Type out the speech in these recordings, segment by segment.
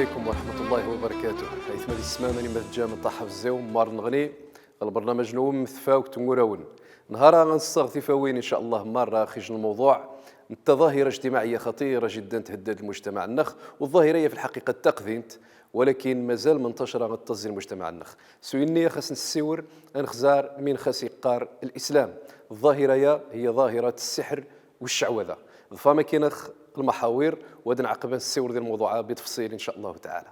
عليكم ورحمة الله وبركاته. حيث مدي السماء ماني متجا من طاحة في الزيوم مار نغني البرنامج نوم مثفاوك تنوراون نهارا غنصغتي فاوين إن شاء الله مرة خيج الموضوع. انت ظاهرة اجتماعية خطيرة جدا تهدد المجتمع النخ، والظاهرة هي في الحقيقة تقذنت ولكن مازال منتشرة غتزي المجتمع النخ. سويني خاص نسيور انخزار من خاص يقار الإسلام. الظاهرة هي ظاهرة السحر والشعوذة. فما كينخ المحاور ودن عقبان السيور ديال الموضوع بتفصيل ان شاء الله تعالى.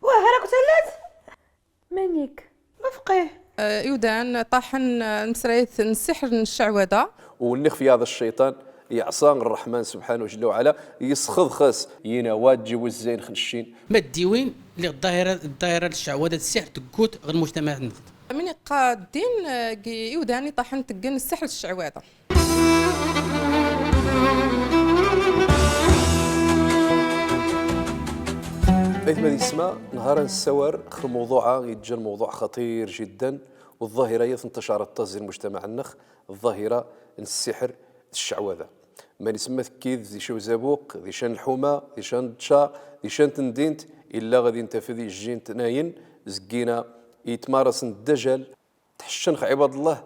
واه راك تلات مانيك رفقيه يودان طاحن مسريت السحر الشعوذة والنخ في هذا الشيطان يعصان الرحمن سبحانه جل وعلا يسخذ خاص ينواد جوز زين خنشين ما الديوين اللي الظاهره الشعوذه السحر تقوت غير المجتمع النفط من قادين يوداني طاحن تقن السحر الشعوذة. بيت ما يسمى نهار السوار خل موضوع يتجا الموضوع خطير جدا، والظاهره هي انتشار التزي المجتمع النخ. الظاهره السحر الشعوذه ما نسمى ثكيد ذي شو زابوق ذي شان الحومه ذي شان تشا ذي شان تندينت الا غادي نتفذي الجين تناين زكينا يتمارس الدجل تحشنخ عباد الله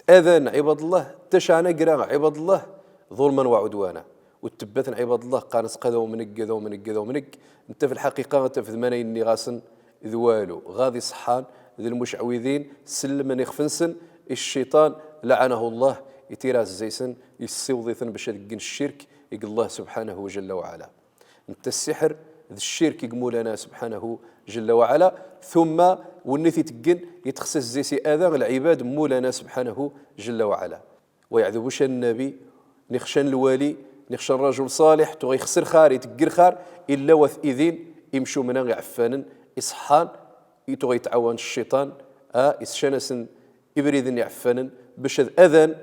تاذن عباد الله تشعنا قرا عباد الله ظلما وعدوانا وتبثن عباد الله قانص قذا ومنك قذا ومنك قذا ومنك. انت في الحقيقه انت في ثمانين غاسن ذوالو غادي صحان ذي المشعوذين سلم يخفنسن الشيطان لعنه الله يتيراز زيسن يسوضيثن باش يدقن الشرك يقول الله سبحانه جل وعلا. انت السحر ذي الشرك يقمو لنا سبحانه جل وعلا ثم والنثي تقن يتخصص زيسي اذان العباد مولانا سبحانه جل وعلا. ويعذبوش النبي نخشن الوالي نخشى الرجل صالح تغي يخسر خار يتقر خار الا وث اذين يمشوا منا يعفانا يصحان يتغي يتعاون الشيطان يسشنسن يبريدن يعفانا باش اذان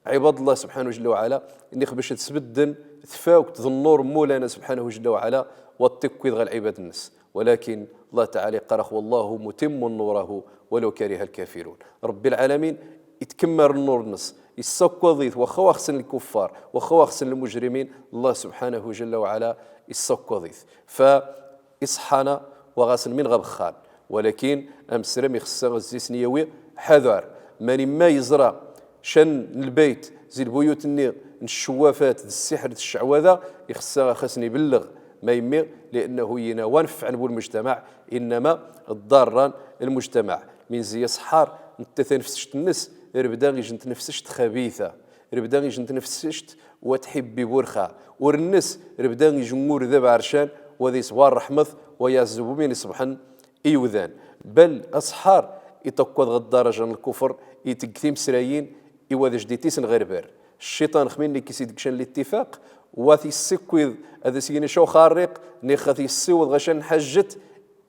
عباد الله سبحانه جل وعلا انك باش تسبدن تفاوك تظنور مولانا سبحانه جل وعلا والتكويض غير العباد الناس. ولكن الله تعالى قرخ والله متم نوره ولو كره الكافرون. رب العالمين يتكمر النور النص يسكوضيث وخوا خسن الكفار وخوا خسن المجرمين الله سبحانه جل وعلا يسكوضيث فإصحانا وغاسل من غبخان. ولكن أمسرم يخصى غزيس نيوي حذر ماني ما يزرع شن البيت زي البيوت النير الشوافات السحر الشعوذة يخصى خسني يبلغ ما يمير لأنه ينوان عن المجتمع إنما الضاران المجتمع من زي صحار انت تنفسشت الناس ربدا غيجي تنفسشت خبيثة ربدا غيجي تنفسشت وتحبي بورخة ورنس ربدا غيجي مور ذا بعرشان وذي صوار رحمث ويعزبوا من يصبحن إيوذان بل أصحار يتقوض غدارجا الكفر يتقثيم سرايين إيواذا جديتيسن غير بار الشيطان خميني كيسيدك شان الاتفاق واثي السكويذ هذا سيني شو خارق نيخاثي السوض غشان حجت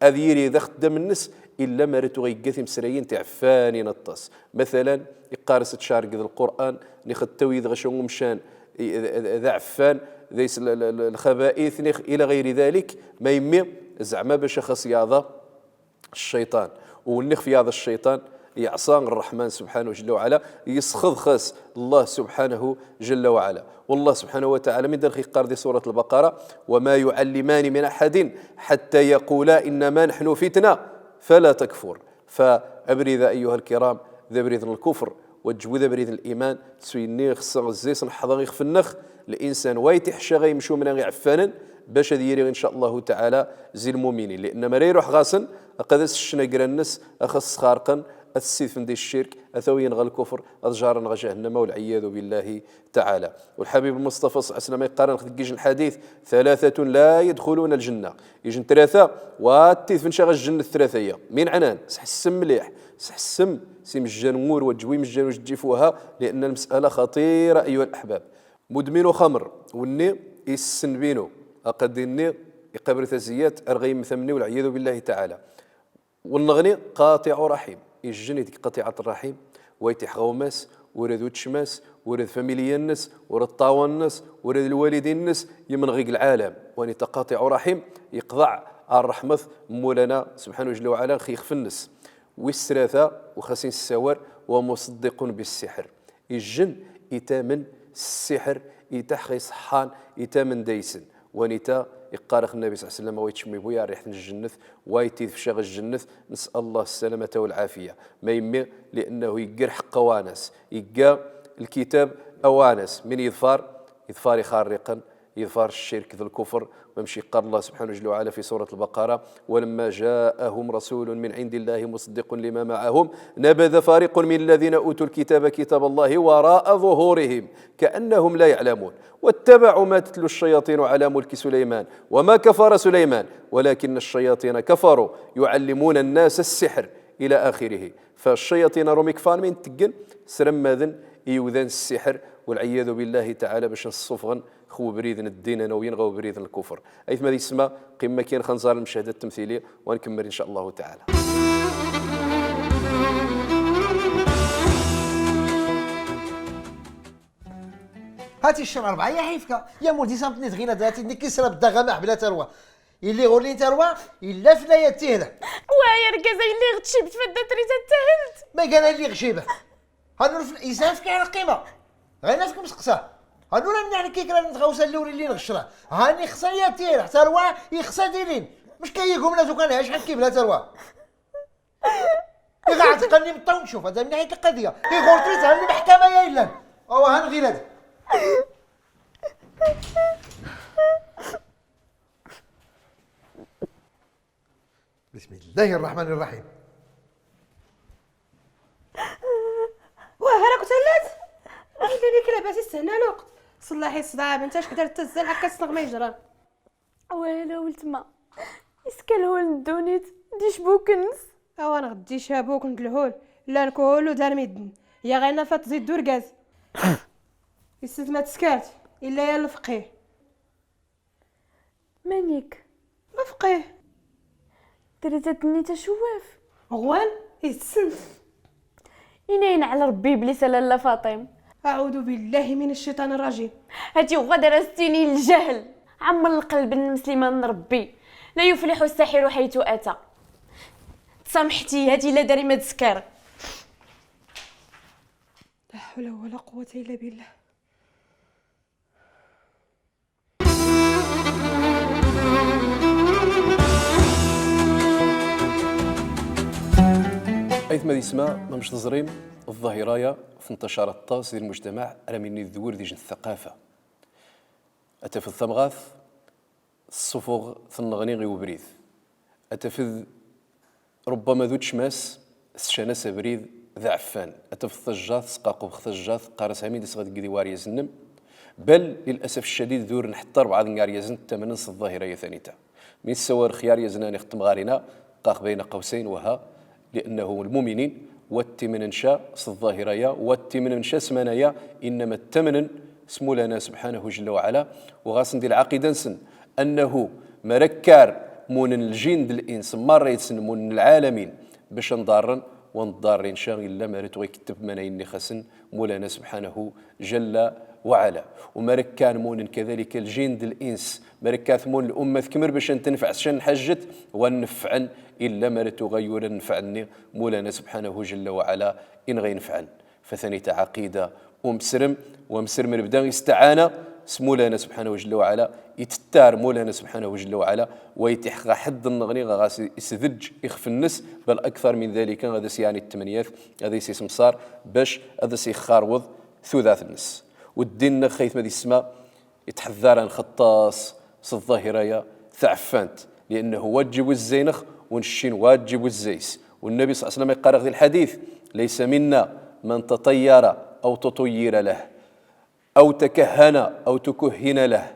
أذيري إذا خدام الناس إلا ما ريتو غيقاثي مسريين تعفاني نطاس مثلا يقارس تشارق ذا القرآن نيخ التويذ غشان مشان ذا عفان ذيس الخبائث نيخ إلى غير ذلك ما يمي زعما باش خاص يعظى الشيطان والنخ في هذا الشيطان يعصان الرحمن سبحانه جل وعلا يسخذ خاص الله سبحانه جل وعلا. والله سبحانه وتعالى من داخل قارد سورة البقرة وما يعلمان من أحد حتى يقولا إنما نحن فتنة فلا تكفر. فأبريذ أيها الكرام ذا بريذ الكفر وجوذ بريذ الإيمان سويني خصا الزيس نحضر في النخ الإنسان ويتحشى غيمشو من يعفانا باش ديري إن شاء الله تعالى زي المؤمنين لأن ما يروح غاسن أقدس الشناقر الناس أخص خارقا السيف ندي الشرك أثوين غا الكفر أضجارا غا جهنم والعياذ بالله تعالى. والحبيب المصطفى صلى الله عليه وسلم يقارن خديج الحديث ثلاثة لا يدخلون الجنة يجن ثلاثة واتيث من شغل الجنة الثلاثية من عنان سحسم مليح سحسم سيم الجنور وجوي مجان وجيفوها لأن المسألة خطيرة أيها الأحباب. مدمن خمر والني يسن بينو أقد الني يقبر ثزيات أرغيم ثمني والعياذ بالله تعالى. والنغني قاطع رحيم يجني ديك قطيعة الرحيم ويتيح غوماس ورد وتشماس ورد فاميليا الناس ورد طاوى الناس ورد الوالدين الناس يمن غيق العالم واني تقاطع رحيم يقضع الرحمة مولانا سبحانه جل وعلا خيخ في النس والثلاثة وخاسين السوار ومصدق بالسحر. الجن يتامن السحر يتحخي صحان يتامن ديسن ونتا يقارخ النبي صلى الله عليه وسلم ويتشمي بويا ريحة الجنة ويتيذ في شغل الجنة. نسأل الله السلامة والعافية. ما يمي لأنه يقرح قوانس يقى الكتاب أوانس من يظفار خارقا يظهر الشرك ذو الكفر. ويمشي قال الله سبحانه جل وعلا في سورة البقرة ولما جاءهم رسول من عند الله مصدق لما معهم نبذ فريق من الذين أوتوا الكتاب كتاب الله وراء ظهورهم كأنهم لا يعلمون واتبعوا ما تتلو الشياطين على ملك سليمان وما كفر سليمان ولكن الشياطين كفروا يعلمون الناس السحر إلى آخره. فالشياطين رومي كفار من تقن سرم ماذن يوذن السحر والعياذ بالله تعالى باش نصفغن خو بريد الدين انا وينغو بريد الكفر. ايث ما يسمى قمه كاين خنزار المشاهده التمثيليه ونكمل ان شاء الله تعالى. هاتي الشهر 4 يا حيفك يا مولدي صامتني تغينا ذاتي ني كيسرى بالدغمه بلا تروى اللي غولي تروى الا فلا يتيهله ويا ركازه اللي غتشبت فدا تريتا تهلت ما قال اللي غشيبه هانو يسافك على القيمه غير ناسكم مسقسه هانو لا نعني كيكرا نتغوسا الاولي اللي نغشره هاني خصها يتير حتى روا يخصها ديرين مش كيقوم ناس وكان شحال كيبلا تروى قاعد تقني بالطون شوف هذا من ناحيه القضيه غورتي تهني محكمه يا الا او هان غير هذا بسم الله الرحمن الرحيم. واه راك تهلت قلت لي لاباس يستهنا الوقت صلاحي الصداع انت اش كدرت تزل هكا تصنغ ما يجرى ويلا ولت ما يسكلهول الدونيت ديش بوكنز او انا غدي شابوك ندلهول لا نكولو دار ميدن يا غينا فات تزيد دور غاز يسد ما تسكات الا يا الفقيه مانيك الفقيه درتني تشواف غوال يتسن ينين على ربي بليس لاله فاطم اعوذ بالله من الشيطان الرجيم هاتي غدا رستيني الجهل عمر القلب المسلمان ربي لا يفلح الساحر حيث اتى تسامحتي هاتي لا داري ما تسكر لا حول ولا قوه الا بالله. ايث ما يسمى مش تزريم الظاهرايا في انتشار الطاس ديال المجتمع على من الذور ديال الثقافه اتفذ ثمغاث الصفوغ في النغنيغي وبريد اتفذ ربما ذو تشماس الشانا سبريد ذا عفان اتفذ ثجاث سقاقو بخثجاث قارس عميد سغد قدي واريا زنم بل للاسف الشديد ذور نحتر بعض نقاريا زن التمنس الظاهرايا ثانيتا من السوار خيار يزناني ختم غارنا قاق بين قوسين وها لأنه المؤمنين والتمن انشاء الظاهرية والتمن انشاء سمانايا إنما التمن اسمو لنا سبحانه جل وعلا وغاسن دي العقيدة نسن أنه مركار مون الجين ديال الإنس مرة يتسن مون العالمين باش نضارن ونضارين شاغ إلا مرت ويكتب منايني خسن مولانا سبحانه جل وعلا ومركان مون كذلك الجين ديال الإنس مركات مون الأمة كمر باش تنفع شن حجت ونفعن إلا ما تغير نفعني مولانا سبحانه جل وعلا إن غينفعن فثانية عقيدة ومسرم بدا يستعانى مولانا سبحانه جل وعلا يتتار مولانا سبحانه جل وعلا ويتحقق حد النغني غاس يسذج يخف النس بل أكثر من ذلك هذا يعني التمنيات هذا يسمى صار باش هذا سيخاروض ثلاث النس والدين خيث ما دي السماء يتحذر عن خطاس الظاهرية ثعفانت لأنه واجب الزينخ ونشين واجب الزيس والنبي صلى الله عليه وسلم يقرأ في الحديث ليس منا من تطير أو تطير له أو تكهن أو تكهن له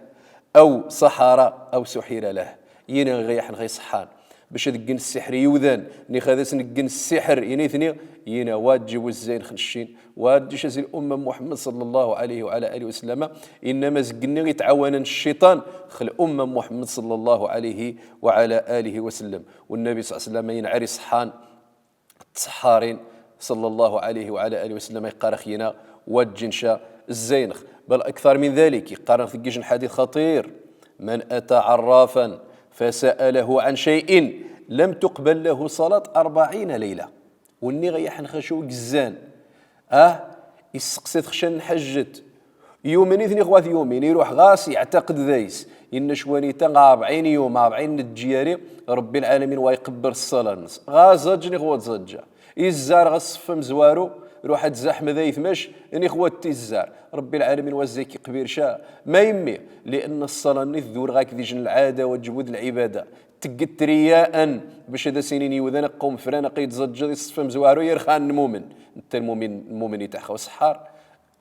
أو سحر أو سحر له ينا غيحن غي صحان باش دقن السحر يوذان ني خذا نقن السحر ينيثني ينا واجب الزين خنشين واجب شازي الأمة محمد صلى الله عليه وعلى آله وسلم إنما زقني يتعاون الشيطان خل أمة محمد صلى الله عليه وعلى آله وسلم والنبي صلى الله عليه وسلم ينعري صحان السحارين صلى الله عليه وعلى آله وسلم يقارخينا واجنشا الزينخ بل أكثر من ذلك يقارن في الجيش حديث خطير من أتى عرافا فسأله عن شيء لم تقبل له صلاة 40 ليلة والني غيحن خشو قزان يسقسي خشن حجت يومين اثنين خوات يومين يروح غاس يعتقد ذيس إن شوانيتا 40 يوم 40 الجياري ربي العالمين ويقبر الصلاة النص غازجني خوات زجا الزار غصف مزوارو روح تزاحم ذيث مش اني خوات الزار ربي العالمين وزيكي قبير شاء ما يمي لان الصلاة نث ذور غاك ذي جن العادة وجبود العبادة تقت رياء باش هذا سنين يوذانا قوم فرانا قيد زجا يصف مزوارو يرخان المؤمن انت المؤمن يتاخو السحار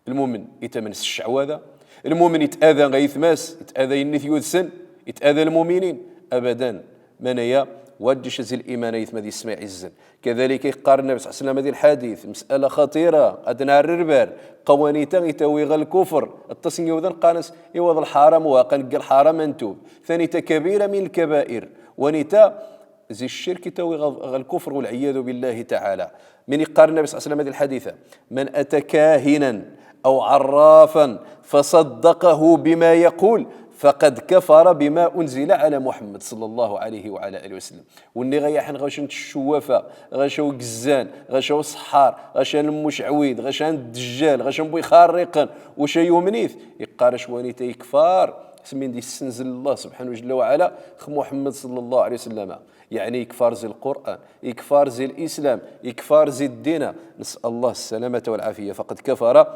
المؤمن يتمنس الشعوذة المؤمن يتأذى غيثماس يتأذى ينث يوذسن يتأذى المؤمنين أبدا منايا ودش زي الإيمان يثما ذي اسماء عزا كذلك يقارن النبي صلى الله عليه وسلم هذه الحديث مسألة خطيرة أدنى الربار قوانيتا يتويغ الكفر التصني يوذن قانس يوض الحرام وقنق الحرام انتوب ثانيتا كبيرة من الكبائر ونتا زي الشرك يتويغ الكفر والعياذ بالله تعالى من يقارن النبي صلى الله عليه وسلم هذه الحديثة من أتى كاهنا أو عرافا فصدقه بما يقول فقد كفر بما أنزل على محمد صلى الله عليه وعلى آله وسلم واللي غيحن غاشن الشوافة غاشو قزان غاشو صحار غاشان المشعويد غاشان الدجال غاشان بوي خارقا وشا يومنيث يقارش وانيتا يكفار سمين دي السنزل الله سبحانه جل وعلا محمد صلى الله عليه وسلم يعني يكفار زي القرآن يكفار زي الإسلام يكفار زي الدين نسأل الله السلامة والعافية فقد كفر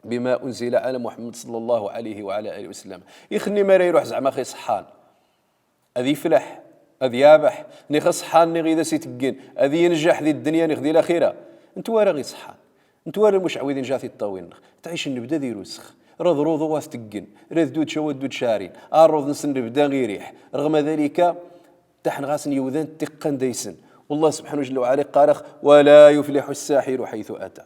بما أنزل على محمد صلى الله عليه وعلى آله وسلم يخني ما يروح زعما خي صحان أذي فلح أذي يابح ني صحان ني غيدا سيتقين أذي ينجح ذي الدنيا ني غدي الأخيرة انتو راه غي صحان انتو راه المشعوذين جاثي الطاوين تعيش النبدا ذي روسخ راه ضروض واث تقين راه دود شواد دود شارين الروض نسن نبدا غير ريح رغم ذلك تحن غاسن يوذان تقن ديسن والله سبحانه جل وعلا قال ولا يفلح الساحر حيث أتى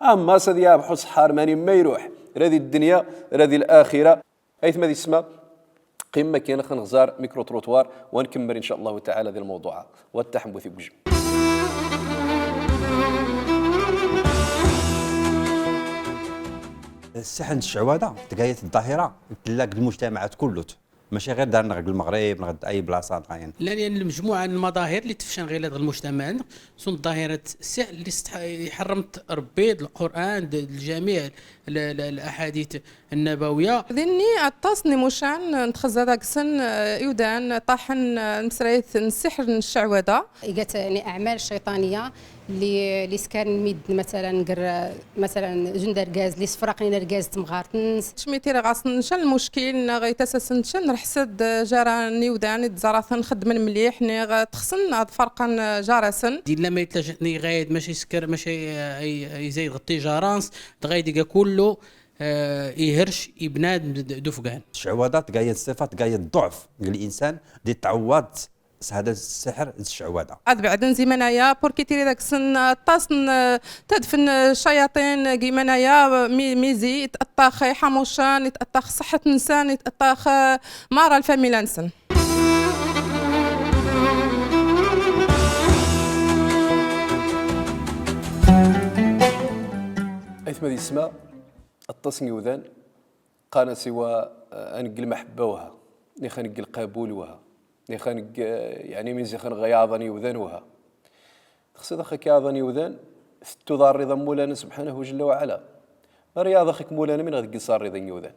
أما صدي يا بحوس حار ماني ما يروح هذه الدنيا هذه الآخرة أيث ما ذي اسمه قمة كينا خنغزار ميكرو تروتوار ونكمل إن شاء الله تعالى ذي الموضوع والتحم في بجم السحن الشعوذة تقاية الظاهرة تلاقي المجتمعات كله ماشي غير دارنا غير المغرب غير اي بلاصه معينه لا لان المجموعه المظاهر اللي تفشن غير هذا المجتمع سون ظاهره السحر اللي حرمت ربي القران الجميع الاحاديث النبويه ذني التصني مشان نتخزى داك السن يودان طاحن مسريت السحر الشعوذه قالت يعني اعمال شيطانيه اللي سكان ميد مثلا جندر غاز اللي سفرقنا الغاز تمغارتن شميتي راه غاصن شن المشكل غيتاسسن شن رحسد جاراني وداني تزارثن خدمن مليح ني تخصن هاد فرقا جارسن دي لما يتلجني غايد ماشي سكر ماشي يزيد غطي جارانس غايد كله يهرش يبناد دفقان الشعوذه تقاية الصفه تقاية الضعف الانسان اللي تعوض هذا السحر الشعوذه عاد بعد زي منايا بوركي تيري داك السن طاسن تدفن الشياطين كي منايا ميزي يتأطخ حموشان يتأطخ صحة انسان يتأطخ مارا الفاميلا نسن أيثما ذي اسماء التصني وذان قال سوى أنقل محبة وها نيخا نقل قبول وها نيخا يعني من زي خن غياضني وذان وها تقصد أخك ياضني وذان تضار رضا مولانا سبحانه جل وعلا رياض أخك مولانا من غد صار رضا يوذان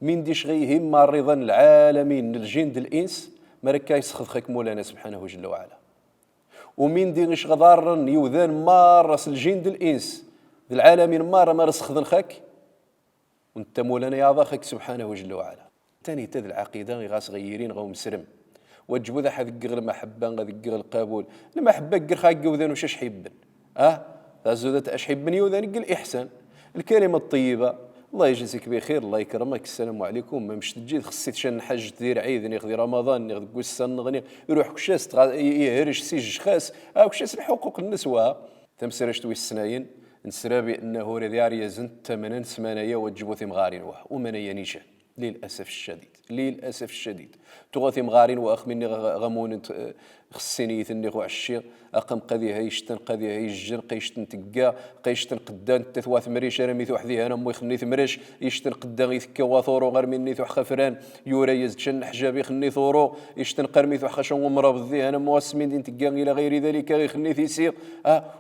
من ديش غيهم ما رضا العالمين الجند الإنس مركا يسخذ خك مولانا سبحانه جل وعلا ومن ديش غضار يوذان مارس الجند الإنس العالمين ما رسخذ خك وانت مولانا يا ضاخك سبحانه جل وعلا ثاني تذ العقيده غاس غيرين غو مسرم وجبو ذا حذق غير المحبه غذق القبول المحبه قر خاق وذان وش حيبن ذات اش حيبني وذان قل احسان الكلمه الطيبه الله يجزيك بخير الله يكرمك السلام عليكم ما مش تجي خصيت شن حج دير عيد ناخذ رمضان ناخذ قسن نغني يروح كشاس يهرش سيج خاس كشاس الحقوق النسوه تمسرشت السناين نسرى بأنه رذياري يزن تمنن سمانية وجبو ثمغارين ومنيا نيشان للأسف الشديد تغوثي مغارين وأخ مني غمون خصيني ثني غو عشير أقم قذي هيشتن قذي هيجن قيشتن تقا قيشتن قدان تثواث مريش أنا ميثو حذي أنا مو يخني ثمريش يشتن قدان يثكا وثورو غير مني ثو خفران يوري يزتشن حجابي خني ثورو يشتن قرمي ثو حخشن ومرابض ذي أنا مواسمين دين تقا إلى غير ذلك يخني ثيسير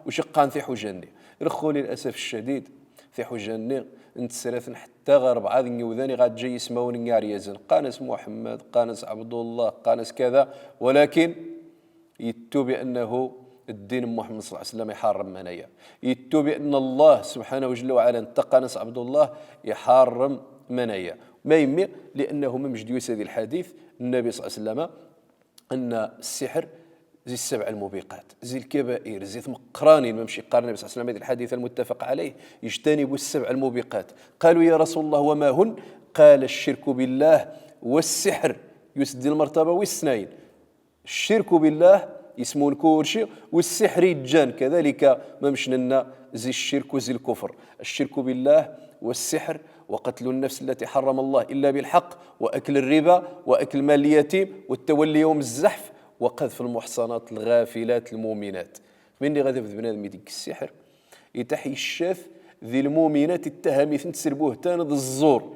وشقان ثي حجاني رخو للاسف الشديد في حجاني نتسلف حتى غير بعض النيوذاني غاد جاي يسمون ياريزن قانس محمد قانس عبد الله قانس كذا، ولكن يتو بانه الدين محمد صلى الله عليه وسلم يحرم منايا، يتو بان الله سبحانه جل وعلا انت قانس عبد الله يحرم منايا، ما يمي لانه من مجديوس هذه الحديث النبي صلى الله عليه وسلم ان السحر زي السبع الموبقات زي الكبائر زي مقراني ممشي قال النبي صلى الله عليه وسلم هذا الحديث المتفق عليه يجتنبوا السبع الموبقات. قالوا يا رسول الله وما هن؟ قال الشرك بالله والسحر يسد المرتبه والسنين. الشرك بالله يسمون كل شيء، والسحر يجان كذلك ما مشنا لنا زي الشرك وزي الكفر. الشرك بالله والسحر وقتل النفس التي حرم الله الا بالحق واكل الربا واكل مال اليتيم والتولي يوم الزحف وقذف المحصنات الغافلات المؤمنات. مني غادي في بنادم يديك السحر يتحي الشاف ذي المؤمنات التهمي تسربوه تانا ذي الزور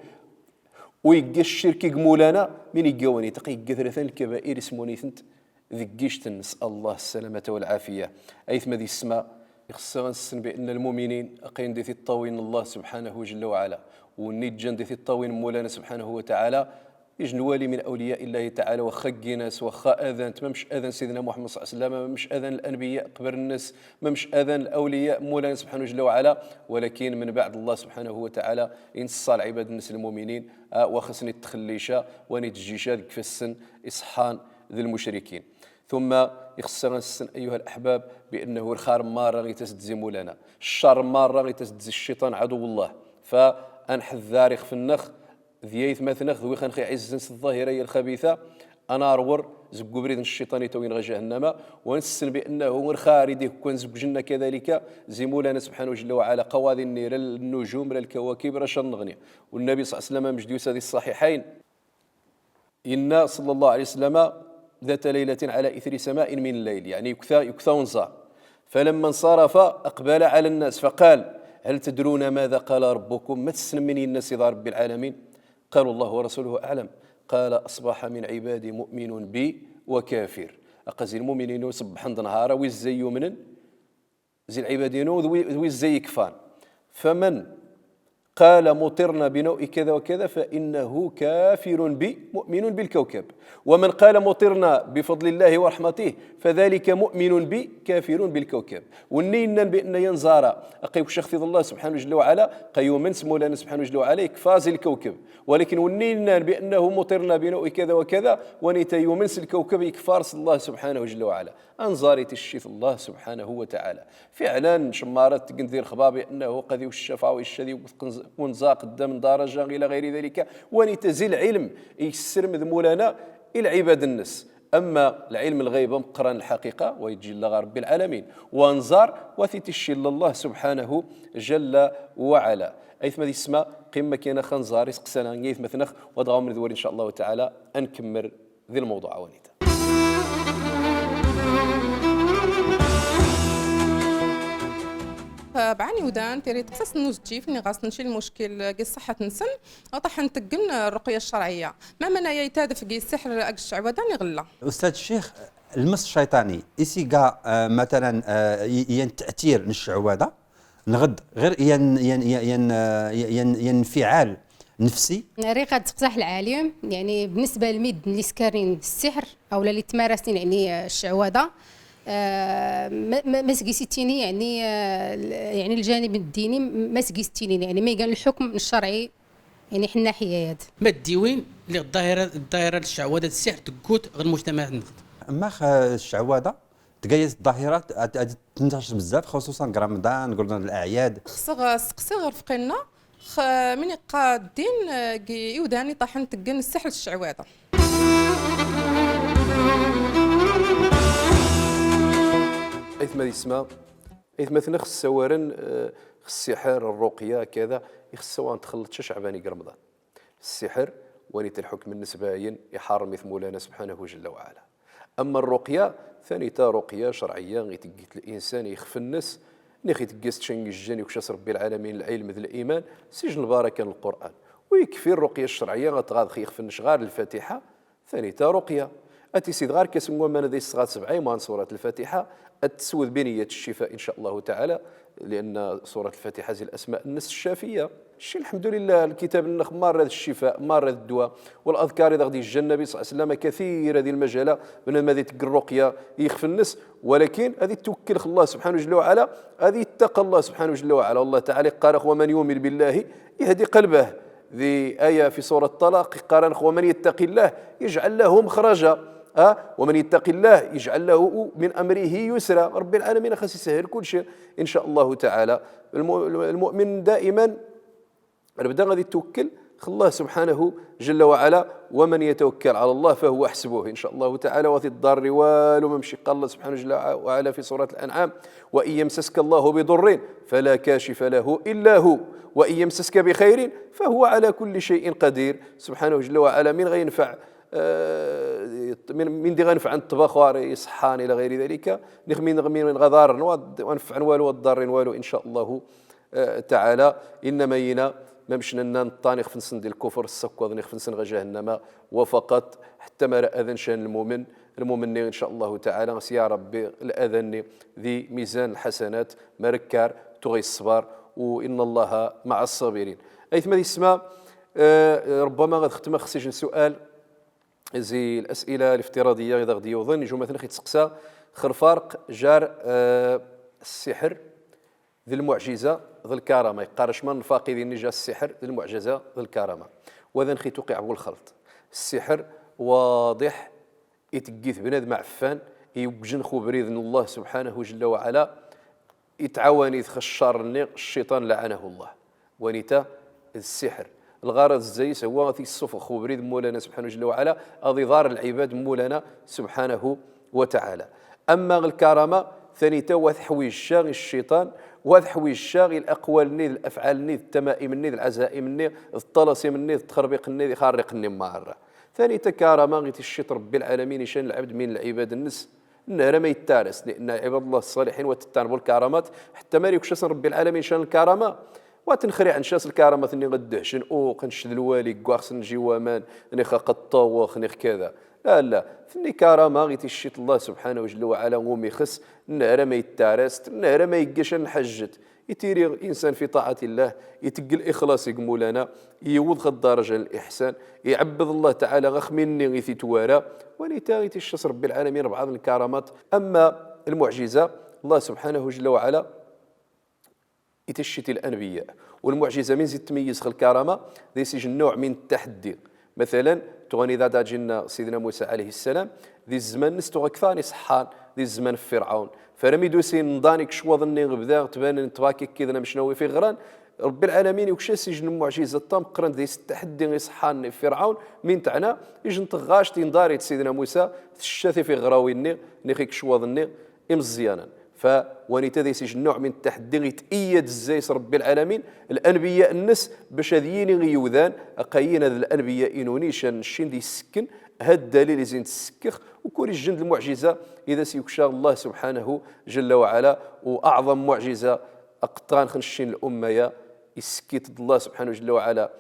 ويقى الشرك مولانا من يقاوني تقي ثلاثان الكبائر اسموني ثنت ذكيشت نسأل الله السلامة والعافية. أيثما ذي السماء يخصها نسن بأن المؤمنين أقين دي الطاوين الله سبحانه جل وعلا ونجن دي الطاوين مولانا سبحانه وتعالى يجنوالي من أولياء الله تعالى وخا ناس وخا أذان مش أذان سيدنا محمد صلى الله عليه وسلم، مش أذان الأنبياء قبل الناس، مش أذان الأولياء مولانا سبحانه جل وعلا، ولكن من بعد الله سبحانه وتعالى ينصى العباد الناس المؤمنين وخصني التخليشة ونتجيشا ذيك في السن إصحان ذي المشركين. ثم يخصنا السن أيها الأحباب بأنه الخير مرة غيتسدزي مولانا، الشر مرة غيتسدزي الشيطان عدو الله، فأنحذار في النخ ذييث مثلا ذوي خنخي عزنس الظاهرية الخبيثة أنا أرور زقو بريد الشيطان توين غا جهنم، ونسن بأنه الخاردي كون زق جنة كذلك زي مولانا سبحانه جل وعلا قواذي النير النجوم الكواكب رشا نغني. والنبي صلى الله عليه وسلم مجديوس هذه الصحيحين إن صلى الله عليه وسلم ذات ليلة على إثر سماء من الليل، يعني يكثى ونصار، فلما انصرف أقبل على الناس فقال هل تدرون ماذا قال ربكم؟ ما تسمني الناس إذا رب العالمين؟ قالوا الله ورسوله أعلم. قال أصبح من عبادي مؤمن بي وكافر. أقزي المؤمنين وصبح نهار ويزي يمنن زي العبادين ويزي كفان، فمن قال مطرنا بنوء كذا وكذا فإنه كافر بي مؤمن بالكوكب، ومن قال مطرنا بفضل الله ورحمته فذلك مؤمن بي كافر بالكوكب. والنينا بأن ينزار أقيب شخص الله سبحانه جل وعلا قيوم مولانا سبحانه جل وعلا كفاز الكوكب، ولكن والنينا بأنه مطرنا بنوء كذا وكذا ونيتا يومنس الكوكب يكفارس الله سبحانه جل وعلا. أنظاري تشيث الله سبحانه وتعالى فعلا شمارات تقندير خبابي أنه قذي والشفاء والشذي ونزاق قدام درجة إلى غير ذلك، ونتزل علم يسر مولانا إلى عباد الناس. أما العلم الغيب مقرن الحقيقة ويجي الله رب العالمين وانظار وثيتشي الله سبحانه جل وعلا. أيثما ذي السماء قمة كينا خنزار يسقسنا نيث مثنخ وضعوا من ذور إن شاء الله تعالى أنكمر ذي الموضوع ونيتا. بعاني ودان تيري تقصص النوزتيف ني غاس نشي المشكل كي صحة نسن وطاح نتقن الرقية الشرعية ما منا يتادف كي السحر اك الشعوذة غلا. أستاذ الشيخ المس الشيطاني إسيقا مثلا ين تأثير الشعوذة نغد غير ينفعال نفسي ريقة تقزح العالم يعني بالنسبة للميد اللي سكارين السحر أو اللي تمارسين يعني الشعوذة ما سقيستيني يعني الجانب الديني ما سقيستيني يعني ما يقال الحكم الشرعي يعني حنا حياد ما الديوين اللي الظاهره الشعوذه السحر تقوت غير المجتمع نقد اما الشعوذه تقيس الظاهرات تنتشر بزاف خصوصا رمضان قلنا الاعياد سقسي غير فقنا من قادين يوداني طاحن تقن السحر الشعوذه. أيثما ذي اسمها أيثما ثنا خص سوارن السحر الرقية كذا يخصوا أن تخلط شعباني رمضان. السحر ونيت الحكم النسباين يحرم مثل مولانا سبحانه جل وعلا. أما الرقية ثاني تا رقية شرعية غيتقيت الإنسان يخف الناس نخي تقيس تشنج الجن وكشاس ربي العالمين العلم مثل الإيمان سجن البركة القرآن ويكفي الرقية الشرعية غتغاض يخف النشغال الفاتحة ثاني تا رقية. اتي سيد غار كسموا من ذي الصغات 7 من سوره الفاتحه التسوذ بنيه الشفاء ان شاء الله تعالى، لان سوره الفاتحه زي الاسماء النس الشافيه. الشيء الحمد لله الكتاب النخ مار الشفاء مار الدواء، والاذكار اذا غادي يجي النبي صلى الله عليه وسلم كثير هذه المجاله من ما ذيك الرقيه يخفي النس، ولكن هذه توكل الله سبحانه جل وعلا، هذه اتقى الله سبحانه جل وعلا. والله تعالى قال ومن يؤمن بالله يهدي قلبه، ذي آية في سورة الطلاق قال ومن يتق الله يجعل له مخرجا، ومن يتق الله يجعل له من أمره يسرا. رب العالمين خاص يسهل كل شيء إن شاء الله تعالى. المؤمن دائما بدا غادي يتوكل الله سبحانه جل وعلا، ومن يتوكل على الله فهو حسبه إن شاء الله تعالى. وفي الضر والو ممشي قال الله سبحانه جل وعلا في سورة الأنعام وإن يمسسك الله بضر فلا كاشف له إلا هو وإن يمسسك بخير فهو على كل شيء قدير سبحانه جل وعلا. من غينفع من دي غنفع عن التبخر يصحان إلى غير ذلك، من غضار ونفع والو والضر والو إن شاء الله تعالى. إنما ينا ما مشنا نطاني خفنسن ديال الكفر السكوض نخفنسن غا جهنم وفقط حتى ما أذن شان المؤمن إن شاء الله تعالى. يا ربي الأذن ذي ميزان الحسنات مركار تغي الصبر، وإن الله مع الصابرين. أيثما ذي السماء ربما غاد ختم خصيش سؤال زي الأسئلة الافتراضية إذا غادي يوظن يجو مثلا تسقسا خر فرق جار السحر ذي المعجزة ذي الكرامة، يقارش من فاقدين نجا السحر ذي المعجزة ذي الكرامة، وذا نخي توقع بالخلط. السحر واضح يتقيث بنادم عفان يوجن خو بريذن الله سبحانه جل وعلا يتعاون يتخشر الشيطان لعنه الله. ونتا السحر الغرض الزيس هو غادي الصفخ خو بريد مولانا سبحانه جل وعلا أضي ضار العباد مولانا سبحانه وتعالى. أما الكرامة ثاني تا تحويج الشاغي الشيطان وتحويج الشاغي الأقوال النيذ الأفعال النيذ التمائم النيذ العزائم النيذ الطلاسم النيذ التخربيق النيذ يخرق النمار. ثاني تا كرامة غيتي الشيط رب العالمين يشان العبد من العباد النس النهر ما يتارس، لأن عباد الله الصالحين وتتنبوا الكرامات حتى ما يكشاس رب العالمين شان الكرامة وتنخري عن شاس الكرامات اني غدهشن قنشد الوالي كواخس نجي وامان نخا قطاوخ نخ كذا، لا فني كرامه غيتي الشيط الله سبحانه جل وعلا ومي خس النهر ما يتارست النهر ما يقاش نحجت يتيري الانسان في طاعه الله يتقل اخلاص مولانا يوض الدرجه الاحسان يعبد الله تعالى غخ مني غيتي توارى ونيتا غيتي الشاس رب العالمين بعض الكرامات. اما المعجزه الله سبحانه جل وعلا يتشتي الأنبياء، والمعجزة من زيد تميز الكرامة ذي سيجن نوع من التحدي. مثلا تغني ذا جينا سيدنا موسى عليه السلام ذي الزمان نستو غكثاني صحان ذي الزمان في فرعون فرمي دوسين نضانيك شوا ظني غبدا تبان نتباكي كذا مش ناوي في غران رب العالمين وكشا سيجن المعجزة تام قرن ذي التحدي صحان فرعون من تاعنا يجن تغاش تنداري سيدنا موسى تشتي في غراوي نخيك شوا ظني مزيانا. فونيتا ذي سيج نوع من التحدي غيتأيد الزيس رب العالمين الانبياء الناس باش هذيين غيوذان اقايين هذ الانبياء انونيشان الشين دي السكن هاد الدليل زين تسكخ وكل الجند المعجزه اذا سيكشى الله سبحانه جل وعلا. واعظم معجزه اقطان خنشين الامه يا يسكت الله سبحانه جل وعلا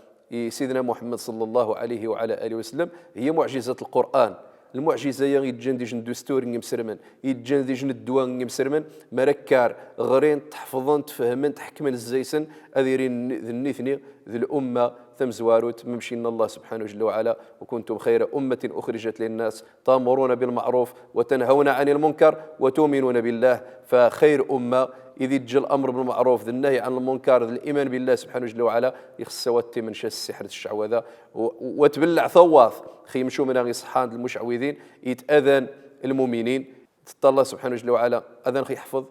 سيدنا محمد صلى الله عليه وعلى اله وسلم هي معجزه القران. المعجزه يتجن ديجن دستور مسرمن يتجن ديجن الدوان مسرمن مركار غرين تحفظن تفهمن تحكمن الزيسن اذيرين ذنيثني ذي الامه ثم زواروت ممشينا الله سبحانه جل وعلا وكنتم خير امه اخرجت للناس تامرون بالمعروف وتنهون عن المنكر وتؤمنون بالله. فخير امه إذ يجي الأمر بالمعروف ذي النهي عن المنكر ذي الإيمان بالله سبحانه جل وعلا يخص واتي من شاس السحر الشعوذة وتبلع ثواث خيمشوا من غي صحان المشعوذين يتأذن المؤمنين الله سبحانه جل وعلا أذن خي يحفظ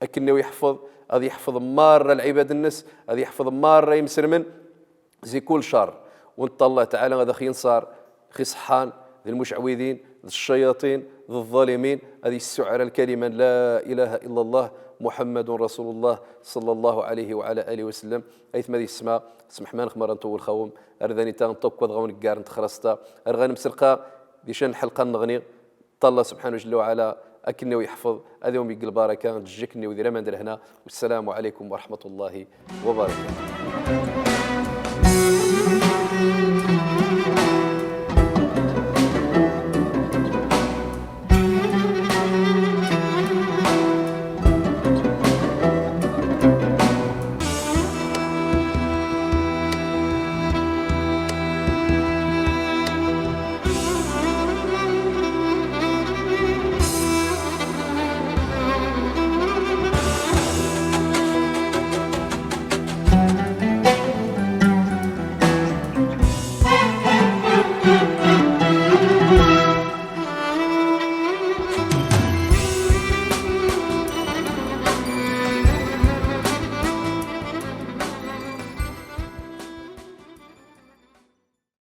أكنه يحفظ هذا يحفظ مرة العباد الناس هذا يحفظ مرة يمسر من زي كل شر وانت الله تعالى هذا خي ينصار خي صحان ذي المشعوذين ذي الشياطين ذي الظالمين هذه السعر الكلمة لا إله إلا الله محمد رسول الله صلى الله عليه وعلى آله وسلم. أيث ما ذي السماء سمح ما نخمر نطول خوم أرذاني تنطق وضغون الجار نتخرستا أرغان مسرقا ديشان الحلقة نغني طالله سبحانه جل وعلا أكنه يحفظ هذا يوم يقل باركة جكني وذي رمان هنا والسلام عليكم ورحمة الله وبركاته.